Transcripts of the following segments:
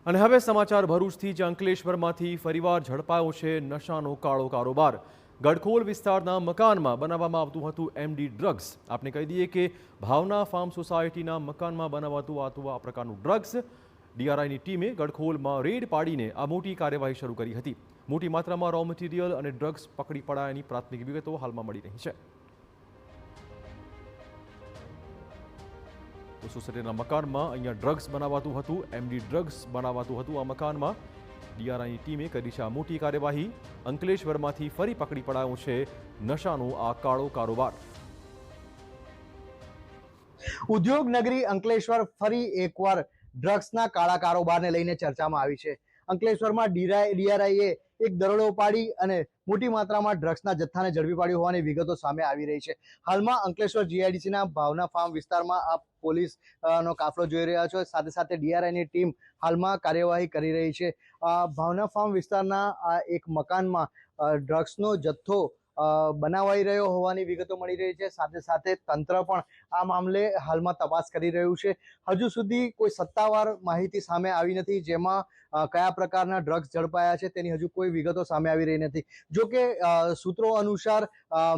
અને હવે સમાચાર ભરૂચથી જ અંકલેશ્વરમાંથી ફરીવાર ઝડપાયો છે નશાનો કાળો કારોબાર। ગડખોલ વિસ્તારના મકાનમાં બનાવવામાં આવતું હતું એમડી ડ્રગ્સ। આપને કહી દઈએ કે ભાવના ફાર્મ સોસાયટીના મકાનમાં બનાવાતું હતું આ પ્રકારનું ડ્રગ્સ। ડીઆરઆઈની ટીમે ગડખોલમાં રેડ પાડીને આ મોટી કાર્યવાહી શરૂ કરી હતી। મોટી માત્રામાં રો મટીરિયલ અને ડ્રગ્સ પકડી પડાયાની પ્રાથમિક વિગતો હાલમાં મળી રહી છે। સોસાયટીના મકાનમાં અહીંયા ડ્રગ્સ બનાવાતું હતું, એમડી ડ્રગ્સ બનાવાતું હતું આ મકાનમાં। ડીઆરઆઈની ટીમે કરી છે આ મોટી કાર્યવાહી। અંકલેશ્વરમાંથી ફરી પકડી પડાયો છે નશાનો આ કાળો કારોબાર। ઉદ્યોગ નગરી અંકલેશ્વર ફરી એકવાર ડ્રગ્સના કાળા કારોબારને લઈને ચર્ચામાં આવી છે। અંકલેશ્વરમાં ડીઆરઆઈએ એક દરોડો પાડી અને મોટી માત્રામાં ડ્રગ્સના જથ્થાને ઝડપી પાડ્યો હોવાની વિગતો સામે આવી રહી છે। હાલમાં અંકલેશ્વર જીઆઈડીસીના ભાવના ફાર્મ વિસ્તારમાં આ પોલીસનો કાફલો જોઈ રહ્યા છો। સાથે સાથે ડીઆરઆઈની ટીમ હાલમાં કાર્યવાહી કરી રહી છે। ભાવના ફાર્મ વિસ્તારના આ એક મકાનમાં ડ્રગ્સનો જથ્થો બનાવાઈ રહ્યો હોવાની વિગતો મળી રહી છે। સાથે સાથે તંત્ર પણ આ મામલે હાલમાં તપાસ કરી રહ્યું છે। હજુ સુધી કોઈ સત્તાવાર માહિતી સામે આવી નથી જેમાં કયા પ્રકારના ડ્રગ્સ ઝડપાયા છે તેની હજુ કોઈ વિગતો સામે આવી રહી નથી। જો કે સૂત્રો અનુસાર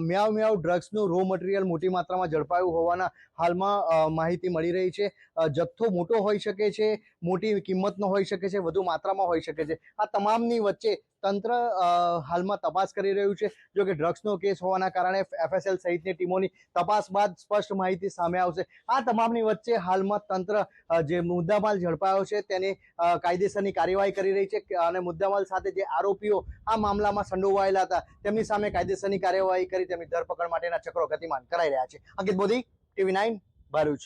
મ્યાવ મ્યાવ ડ્રગ્સનું રો મટીરિયલ મોટી માત્રામાં ઝડપાયું હોવાના હાલમાં માહિતી મળી રહી છે। જથ્થો મોટો હોઈ શકે છે, મોટી કિંમતનો હોઈ શકે છે, વધુ માત્રામાં હોઈ શકે છે। આ તમામની વચ્ચે તંત્ર હાલમાં તપાસ કરી રહ્યું છે। જો કે ડ્રગ્સનો કેસ હોવાના કારણે એફએસએલ સહિતની ટીમોની તપાસ બાદ સ્પષ્ટ માહિતી સામે આવશે। આ તમામની વચ્ચે હાલમાં તંત્ર જે મુદ્દામાલ ઝડપાયો છે તેની કાયદેસરની કાર્યવાહી કરી રહી છે અને મુદ્દામાલ સાથે જે આરોપીઓ આ મામલામાં સંડોવાયેલા હતા તેમની સામે કાયદેસરની કાર્યવાહી કરી તેમની ધરપકડ માટેના ચક્રો ગતિમાન કરાઈ રહ્યા છે। અંકિત મોદી, TV9 ભરૂચ।